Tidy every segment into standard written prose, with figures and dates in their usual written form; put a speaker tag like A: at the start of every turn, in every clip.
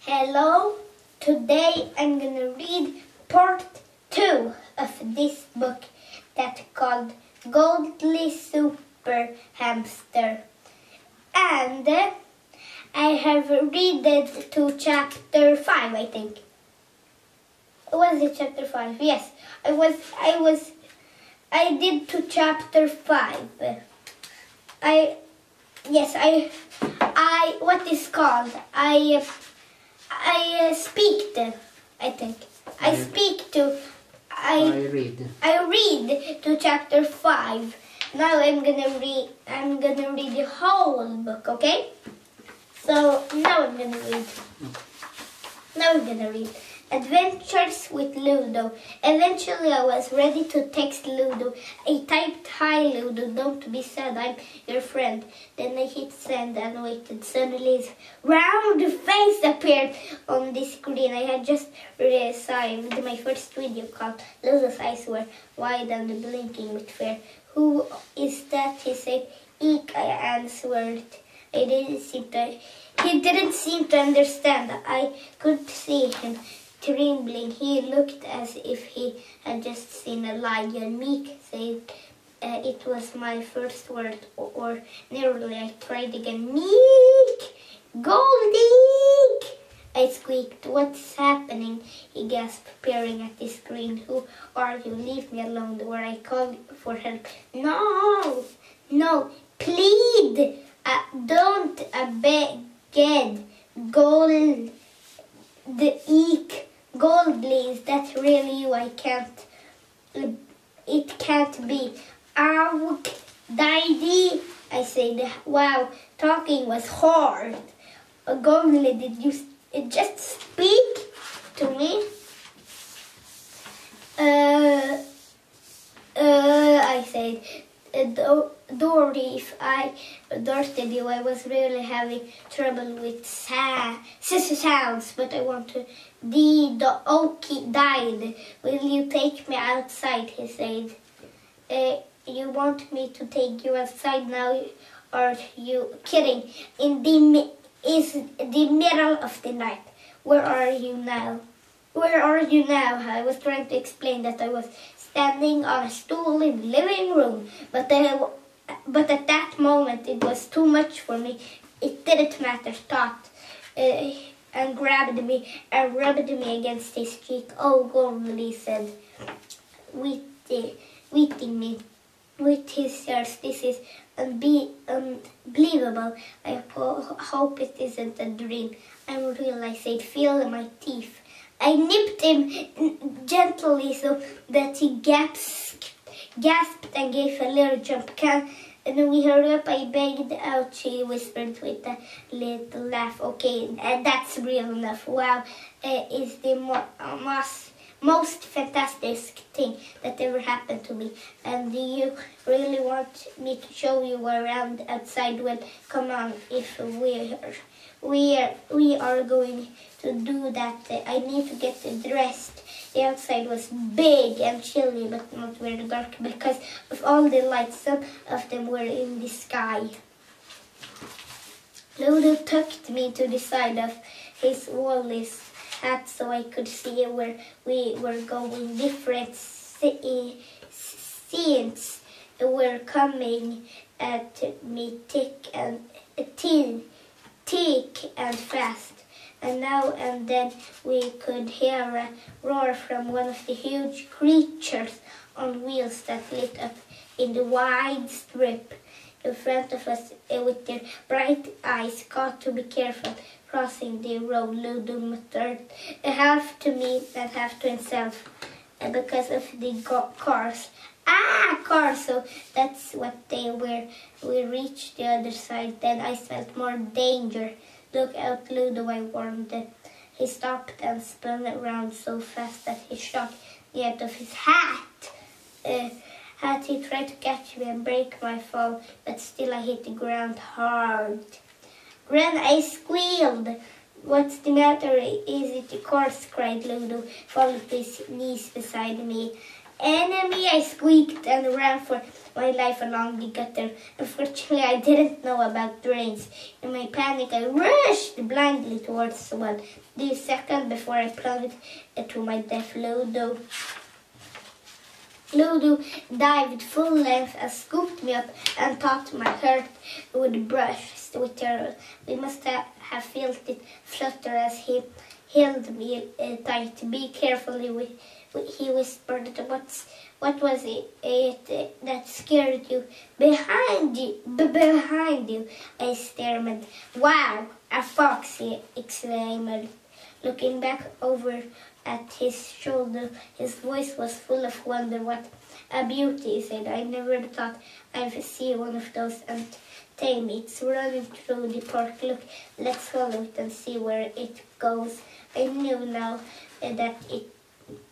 A: Hello, today I'm gonna read part 2 of this book that's called Goldy Superhamster. And I have read it to chapter 5, I think. Was it chapter 5? Yes, I did to chapter 5. What is called? I speak to, I think. I read to chapter 5. Now I'm gonna read the whole book, okay? So now I'm gonna read. Adventures with Ludo. Eventually I was ready to text Ludo. I typed, "Hi Ludo, don't be sad, I'm your friend." Then I hit send and waited. Suddenly his round face appeared on the screen. I had just received my first video call. Ludo's eyes were wide and blinking with fear. "Who is that?" he said. "Eek," I answered. He didn't seem to understand. I could see him trembling. He looked as if he had just seen a lion. "Meek," said. It was my first word, or nearly. I tried again. "Meek! Goldy!" I squeaked. "What's happening?" he gasped, peering at the screen. "Who are you? Leave me alone." Where I called for help. No, plead. Don't begged. Goldy, is that really you? It can't be. "Ow, Daddy," I said. Wow, talking was hard. "Goldy, did you just speak to me?" I said. Dory, if I adored you, I was really having trouble with sounds, but I want to. The Okie died. "Will you take me outside?" he said. You want me to take you outside now? Are you kidding? Is the middle of the night. Where are you now? I was trying to explain that I was standing on a stool in the living room, but at that moment it was too much for me. It didn't matter, thought, and grabbed me and rubbed me against his cheek. "Oh, Goldy," said, wetting me with his ears. "This is unbelievable. I hope it isn't a dream. I'm real," I said. "Feel my teeth." I nipped him gently so that he gasped and gave a little jump. "And we hurry up," I begged. "Out," she whispered with a little laugh. "Okay, that's real enough. Wow, is the most fantastic thing that ever happened to me. And do you really want me to show you around outside? Well, come on, if we are going to do that. I need to get dressed." The outside was big and chilly, but not very dark because of all the lights. Some of them were in the sky. Ludo tucked me to the side of his woolly hat so I could see where we were going. Different scenes were coming at me thick and fast. And now and then we could hear a roar from one of the huge creatures on wheels that lit up in the wide strip in front of us with their bright eyes. "Got to be careful crossing the road," Ludo muttered, half to me and half to himself, because of the cars. Cars! So that's what they were. We reached the other side. Then I felt more danger. "Look out, Ludo," I warned. He stopped and spun around so fast that he shook me out of his hat. He tried to catch me and break my fall, but still I hit the ground hard. "Run!" I squealed. "What's the matter? Is it the course?" cried Ludo, falling to his knees beside me. enemy, I squeaked and ran for my life along the gutter. Unfortunately, I didn't know about drains. In my panic, I rushed blindly towards one. The second before I plunged to my death, Ludo dived full length and scooped me up and thought my heart would burst with terror. We must have felt it flutter as he held me tight. Be careful, he whispered. What was it that scared you? Behind you, I stammered. Wow, a fox, he exclaimed. Looking back over at his shoulder, his voice was full of wonder. What a beauty, he said. I never thought I'd see one of those and tame. It's running through the park. Look, let's follow it and see where it goes. I knew now that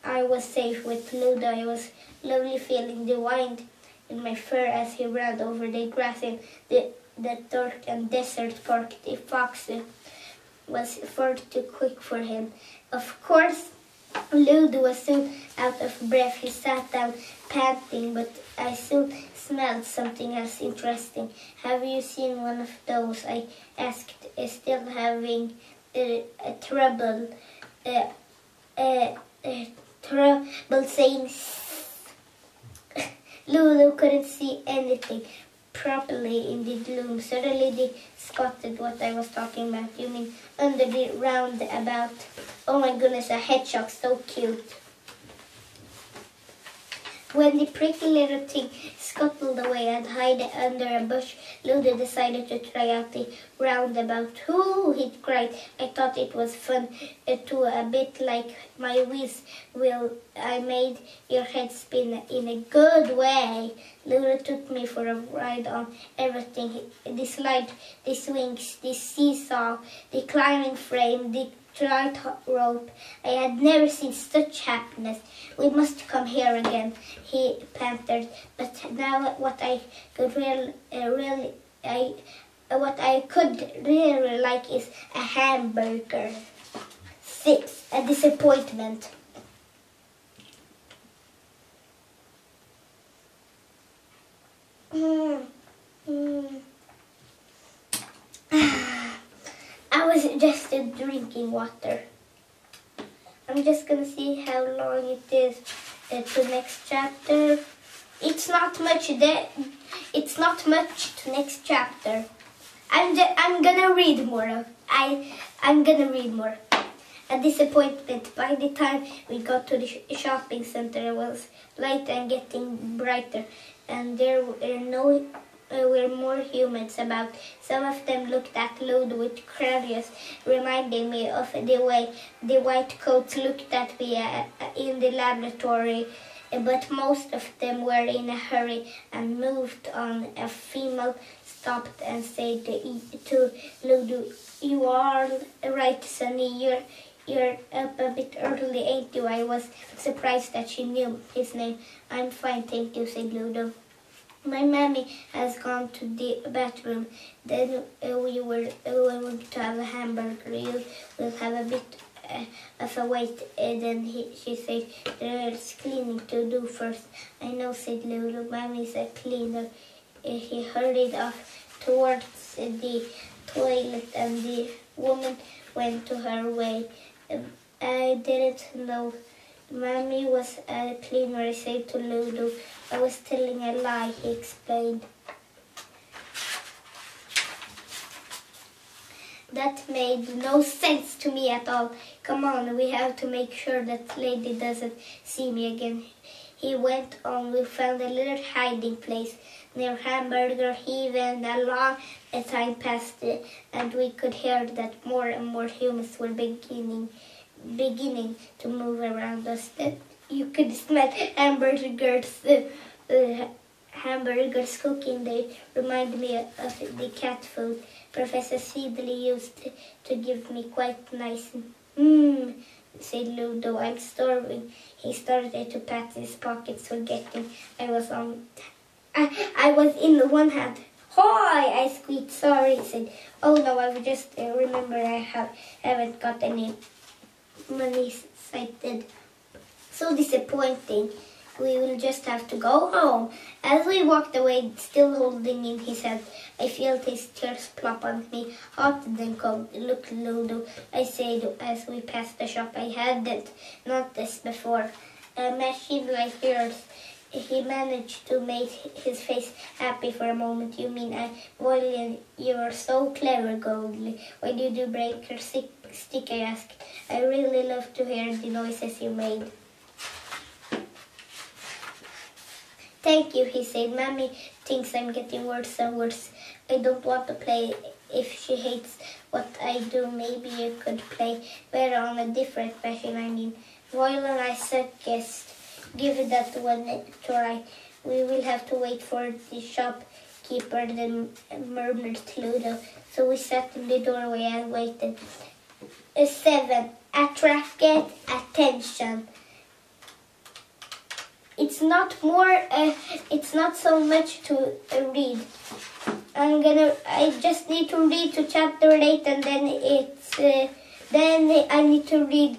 A: I was safe with Ludo. I was slowly feeling the wind in my fur as he ran over the grass in the dark and desert park. The fox was far too quick for him. Of course, Ludo was soon out of breath. He sat down panting, but I soon smelled something else interesting. Have you seen one of those? I asked, still having trouble saying. Ludo couldn't see anything properly in the gloom. Suddenly they spotted what I was talking about. You mean under the roundabout? Oh my goodness, a hedgehog, so cute. When the prickly little thing scuttled away and hid under a bush, Ludo decided to try out the roundabout. Hoo! He cried. I thought it was fun too, a bit like my whiz wheel. I made your head spin in a good way. Ludo took me for a ride on everything. The slide, the swings, the seesaw, the climbing frame, the tightrope. I had never seen such happiness. We must come here again, he panted. But now what I could really like is a hamburger. 6. A disappointment. I was just drinking water. I'm just gonna see how long it is to next chapter. It's not much there. It's not much to next chapter. I'm gonna read more. I'm gonna read more. A disappointment. By the time we got to the shopping center, it was light and getting brighter, and there were more humans about. Some of them looked at Ludo with curious, reminding me of the way the white coats looked at me in the laboratory. But most of them were in a hurry and moved on. A female stopped and said to Ludo, "You are right, Sonny. You're up a bit early, ain't you?" I was surprised that she knew his name. "I'm fine, thank you," said Ludo. "My mommy has gone to the bathroom. Then we were going to have a hamburger. You will have a bit of a wait." Then she said, "There's cleaning to do first." "I know," said Ludo. "Mommy's a cleaner." He hurried off towards the toilet and the woman went to her way. "I didn't know Mommy was a cleaner," I said to Ludo. "I was telling a lie," he explained. That made no sense to me at all. "Come on, we have to make sure that lady doesn't see me again," he went on. We found a little hiding place near Hamburger. Even a long time passed, and we could hear that more and more humans were beginning to move around us. You could smell hamburgers cooking. They remind me of the cat food Professor Seedley used to give me. Quite nice. Said Ludo. "I'm starving." He started to pat his pockets, forgetting I was in one hand. "Hoy!" I squeaked. "Sorry," he said. "Oh no, I just remember I haven't got any money," cited. So disappointing. We will just have to go home. As we walked away, still holding in his hand, I felt his tears plop on me, hot and cold. Look, Ludo, I said as we passed the shop. I hadn't noticed before. A machine like yours. He managed to make his face happy for a moment. You mean, William, you are so clever, Goldy. Why did you break your stick, I asked. I really love to hear the noises you made. Thank you, he said. Mommy thinks I'm getting worse and worse. I don't want to play. If she hates what I do, maybe you could play better on a different machine. I mean, While I suggest give that one a try. We will have to wait for the shopkeeper, then murmured Ludo. So we sat in the doorway and waited. 7. Attracted attention. It's not so much to read. I just need to read to chapter 8, and then I need to read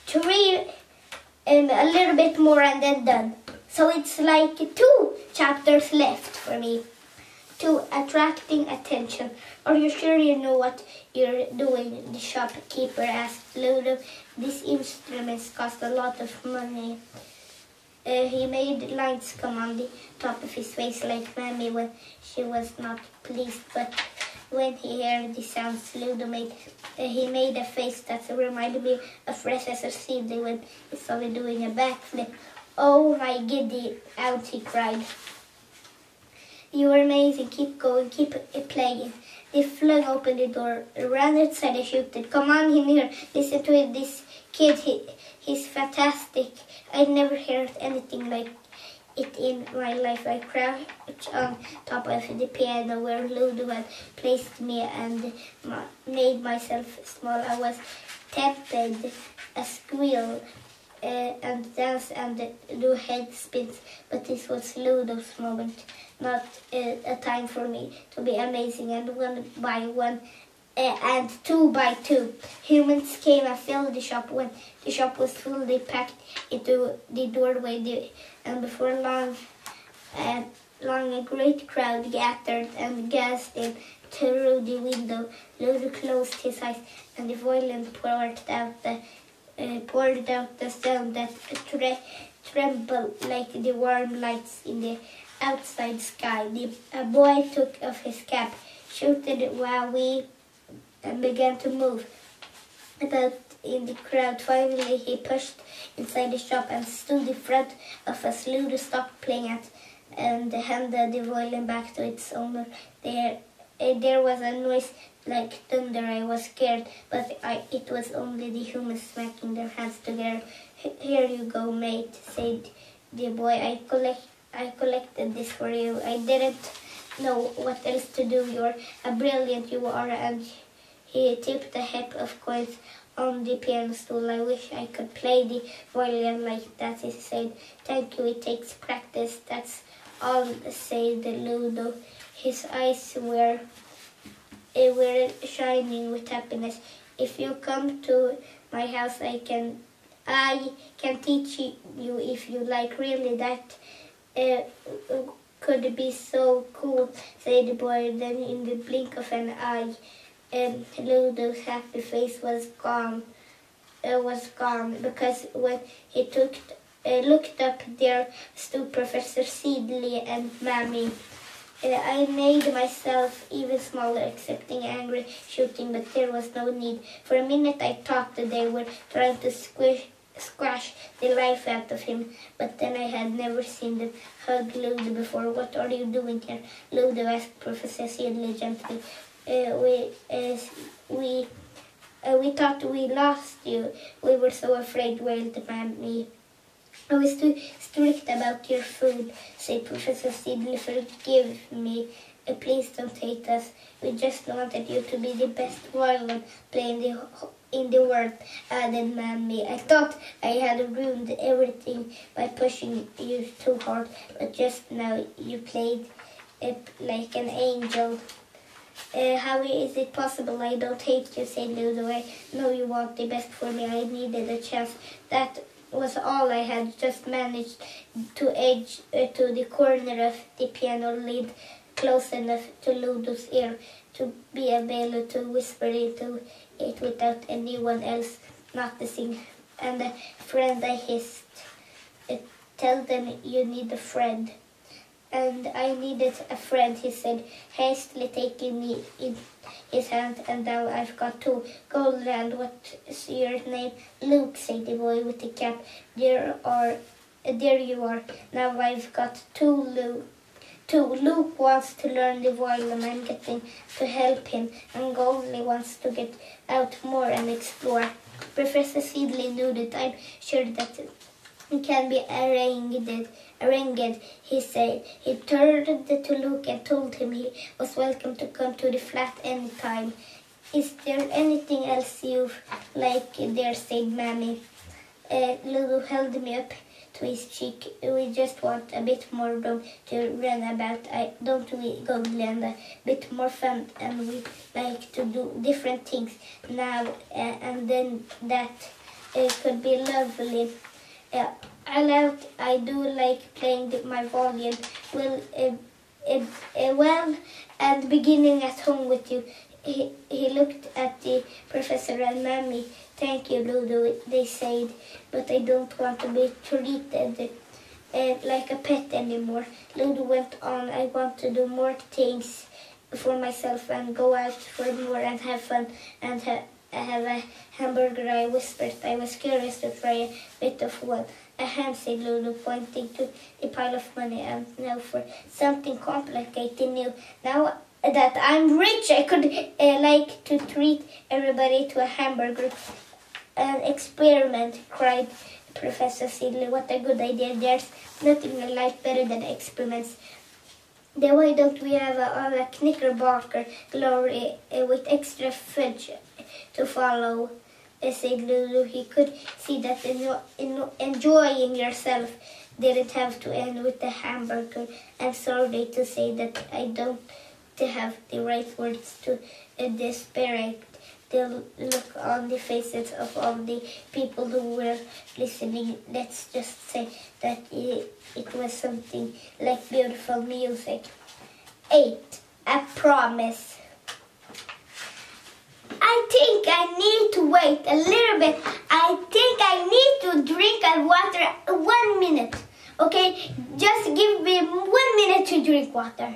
A: 3 a little bit more and then done. So it's like 2 chapters left for me. 2. Attracting attention. Are you sure you know what you're doing? The shopkeeper asked Ludo. These instruments cost a lot of money. He made lines come on the top of his face like Mammy when she was not pleased. But when he heard the sounds Ludo made, he made a face that reminded me of Professor Seedley when he saw me doing a backflip. Oh my giddy aunt, he cried. You are amazing. Keep going. Keep playing. They flung open the door, ran outside and shouted, come on in here. Listen to it. This kid, he's fantastic. I never heard anything like it in my life. I crouched on top of the piano where Ludo had placed me and made myself small. I was tempted, a squeal, and dance and do head spins, but this was Ludo's moment, not a time for me to be amazing. And 1 by 1 and 2 by 2 humans came and filled the shop. When the shop was full, they packed into the doorway, and before long a great crowd gathered and gazed in through the window. Ludo closed his eyes, and the violin poured out the sound that trembled like the warm lights in the outside sky. A boy took off his cap, shouted "Wowee," and began to move about in the crowd. Finally, he pushed inside the shop and stood in front of us. Ludo stopped playing and handed the violin back to its owner. There was a noise like thunder. I was scared, but it was only the humans smacking their hands together. Here you go, mate, said the boy. I collected this for you. I didn't know what else to do. You're a brilliant, you are. And he tipped a heap of coins on the piano stool. I wish I could play the violin like that, he said. Thank you, it takes practice. That's all, said Ludo. His eyes were shining with happiness. If you come to my house, I can teach you if you like. Really, that could be so cool, said the boy. Then in the blink of an eye, Ludo's happy face was gone. Because when he looked up, there stood Professor Seedley and Mammy. I made myself even smaller, accepting angry shooting, but there was no need. For a minute I thought that they were trying to squash the life out of him, but then I had never seen them hug Ludo before. What are you doing here? Ludo asked Professor Seedley gently. We thought we lost you. We were so afraid, wailed Mammy. I was too strict about your food, said Professor Seedley. Forgive me. Please don't hate us. We just wanted you to be the best violin player in the world, added Mammy. I thought I had ruined everything by pushing you too hard, but just now you played like an angel. How is it possible? I don't hate you, said Ludo. I know you want the best for me. I needed a chance. That was all I had just managed to edge to the corner of the piano lid close enough to Ludo's ear to be able to whisper into it without anyone else noticing. And a friend, I hissed. Tell them you need a friend. And I needed a friend, he said, hastily taking me in his hand. And now I've got two. Goldy, and what's your name? Luke, said the boy with the cap. There you are. Now I've got two. Luke wants to learn the violin. I'm getting to help him. And Goldy wants to get out more and explore. Professor Seedley nodded. I'm sure that it can be arranged, he said. He turned to Luke and told him he was welcome to come to the flat any time. Is there anything else you'd like there, said Mammy. Ludo held me up to his cheek. We just want a bit more room to run about, don't we, Goldy, and a bit more fun, and we like to do different things now and then. That could be lovely. I do like playing my violin. Well, and beginning at home with you. He looked at the professor and Mammy. Thank you, Ludo, they said, but I don't want to be treated like a pet anymore. Ludo went on. I want to do more things for myself and go out for more and have fun and have a hamburger, I whispered. I was curious to try a bit of one. A ham, said Ludo, pointing to the pile of money. And now for something complicated new. Now that I'm rich, I could like to treat everybody to a hamburger. An experiment, cried Professor Seedley. What a good idea. There's nothing I like better than experiments. Then why don't we have a Knickerbocker glory with extra fudge to follow, said Ludo. He could see that enjoying yourself didn't have to end with the hamburger. I'm sorry to say that I don't have the right words to describe the look on the faces of all the people who were listening. Let's just say that it was something like beautiful music. 8. A promise. I think I need to wait a little bit. I think I need to drink water 1 minute. Okay, just give me 1 minute to drink water.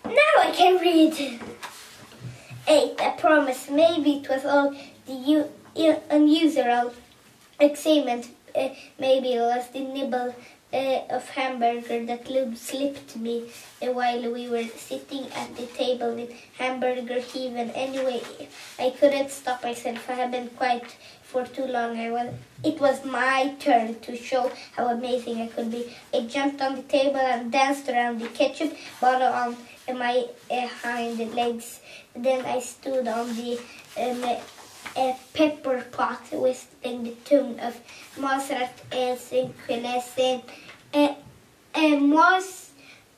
A: Now I can read. 8. I promise. Maybe it was all the unusual excitement. Maybe it was the nibble of hamburger that Ludo slipped me while we were sitting at the table with hamburger heaven. Anyway, I couldn't stop myself. I had been quiet for too long. It was my turn to show how amazing I could be. I jumped on the table and danced around the ketchup bottle on my hind legs. Then I stood on the pepper pot, whistling the tune of Mozart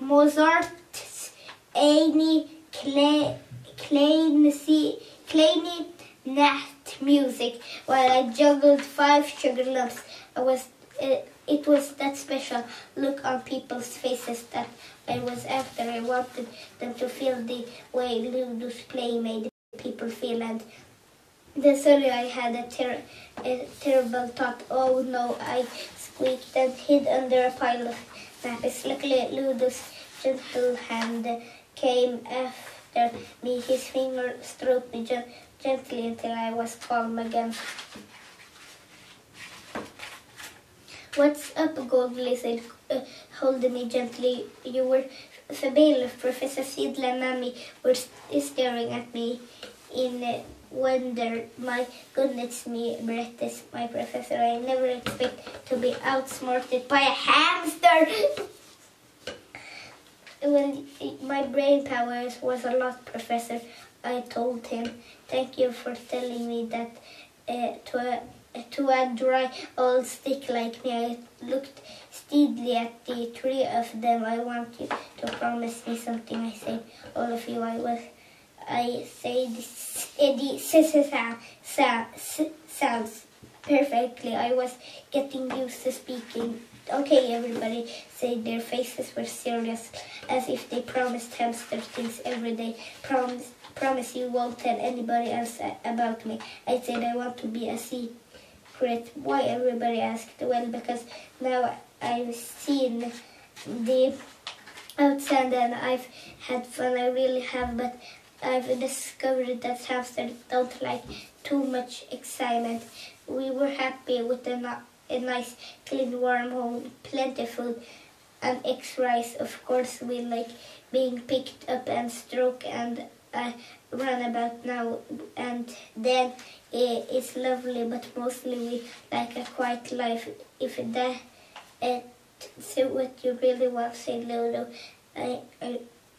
A: Mozart's eine kleine Nacht music while I juggled 5 sugar lumps. It was that special look on people's faces that I was after. I wanted them to feel the way Ludo's play made people feel, and then suddenly I had a terrible thought. Oh no, I squeaked and hid under a pile of nappies. Luckily, Ludo's gentle hand came after me. His finger stroked me gently until I was calm again. What's up, Goldy said, holding me gently. You were fabulous. Professor Seedley and Mammy were staring at me in wonder. My goodness me, breathed my professor. I never expect to be outsmarted by a hamster. Well, my brain powers was a lot, Professor, I told him. Thank you for telling me that. to a dry old stick like me. I looked steadily at the three of them. I want you to promise me something, I said. All of you, I say the sounds perfectly. I was getting used to speaking. Okay, everybody said. Their faces were serious, as if they promised hamster things every day. Promise you won't tell anybody else about me. I said I want to be a secret. Why? Everybody asked. Well, because now I've seen the outside and I've had fun. I really have, but I've discovered that hamsters don't like too much excitement. We were happy with a nice, clean, warm home, plenty food, and eggs, rice. Of course, we like being picked up and stroked and run about now and then. It's lovely, but mostly we like a quiet life. If that's what you really want, said Ludo.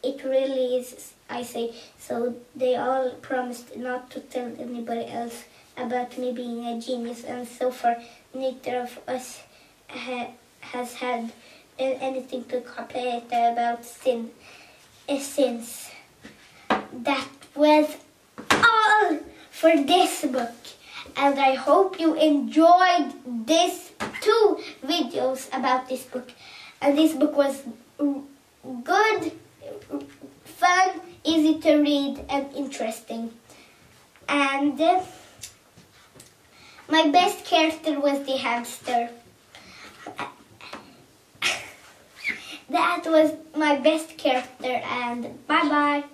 A: It really is, I say. So they all promised not to tell anybody else about me being a genius, and so far neither of us has had anything to complain about since. That was all for this book, and I hope you enjoyed these 2 videos about this book. And this book was good, fun, easy to read, and interesting. And my best character was the hamster. That was my best character, and bye-bye.